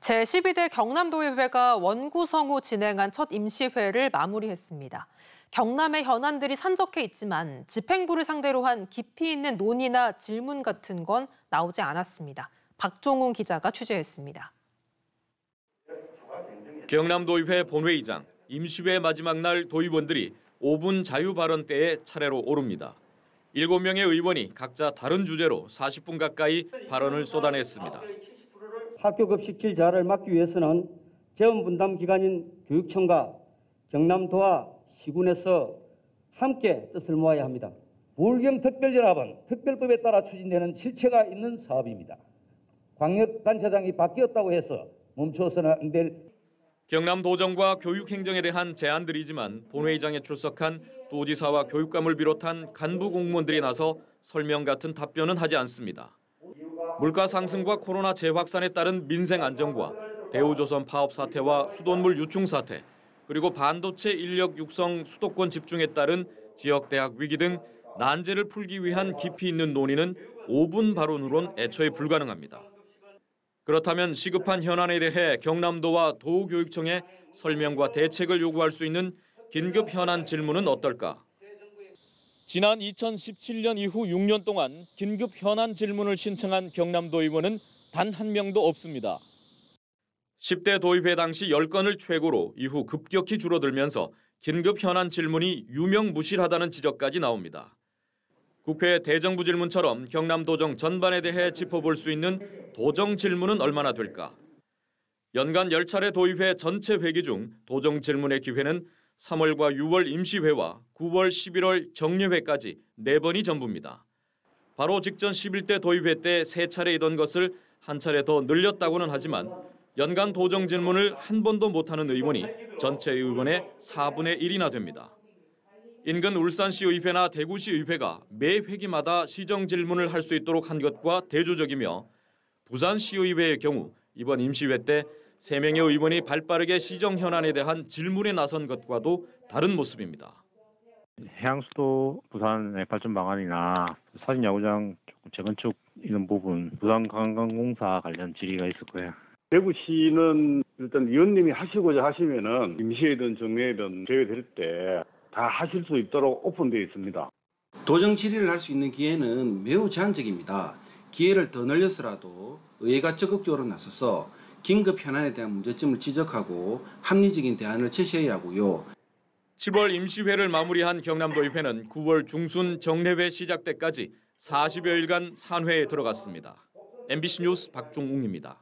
제12대 경남도의회가 원구성 후 진행한 첫 임시회를 마무리했습니다. 경남의 현안들이 산적해 있지만 집행부를 상대로 한 깊이 있는 논의나 질문 같은 건 나오지 않았습니다. 박종훈 기자가 취재했습니다. 경남도의회 본회의장, 임시회 마지막 날 도의원들이 5분 자유 발언 때에 차례로 오릅니다. 7명의 의원이 각자 다른 주제로 40분 가까이 발언을 쏟아냈습니다. 학교 급식 질자를 막기 위해서는 재원 분담 기관인 교육청과 경남도와 시군에서 함께 뜻을 모아야 합니다. 부울경특별연합은 특별법에 따라 추진되는 실체가 있는 사업입니다. 광역단체장이 바뀌었다고 해서 멈춰서는 안 될. 경남도정과 교육행정에 대한 제안들이지만 본회의장에 출석한 도지사와 교육감을 비롯한 간부 공무원들이 나서 설명 같은 답변은 하지 않습니다. 물가 상승과 코로나 재확산에 따른 민생 안정과 대우조선 파업 사태와 수돗물 유충 사태, 그리고 반도체 인력 육성 수도권 집중에 따른 지역대학 위기 등 난제를 풀기 위한 깊이 있는 논의는 5분 발언으론 애초에 불가능합니다. 그렇다면 시급한 현안에 대해 경남도와 도교육청에 설명과 대책을 요구할 수 있는 긴급 현안 질문은 어떨까? 지난 2017년 이후 6년 동안 긴급 현안 질문을 신청한 경남도 의원은 단 한 명도 없습니다. 10대 도의회 당시 10건을 최고로 이후 급격히 줄어들면서 긴급 현안 질문이 유명무실하다는 지적까지 나옵니다. 국회 대정부 질문처럼 경남도정 전반에 대해 짚어볼 수 있는 도정 질문은 얼마나 될까? 연간 10차례 도의회 전체 회기 중 도정 질문의 기회는 3월과 6월 임시회와 9월, 11월 정례회까지 4번이 전부입니다. 바로 직전 11대 도의회 때 3차례이던 것을 한 차례 더 늘렸다고는 하지만 연간 도정 질문을 한 번도 못하는 의원이 전체 의원의 4분의 1이나 됩니다. 인근 울산시의회나 대구시의회가 매 회기마다 시정 질문을 할 수 있도록 한 것과 대조적이며 부산시의회의 경우 이번 임시회 때 3명의 의원이 발빠르게 시정 현안에 대한 질문에 나선 것과도 다른 모습입니다. 해양수도 부산의 발전 방안이나 사진야구장 재건축 이런 부분, 부산관광공사 관련 질의가 있을 거예요. 대구시는 일단 의원님이 하시고자 하시면은 임시회든 정례든 제외될 때 다 하실 수 있도록 오픈되어 있습니다. 도정 질의를 할 수 있는 기회는 매우 제한적입니다. 기회를 더 늘려서라도 의회가 적극적으로 나서서 긴급 현안에 대한 문제점을 지적하고 합리적인 대안을 제시해야 하고요. 7월 임시회를 마무리한 경남도의회는 9월 중순 정례회 시작 때까지 40여일간 산회에 들어갔습니다. MBC 뉴스 박종웅입니다.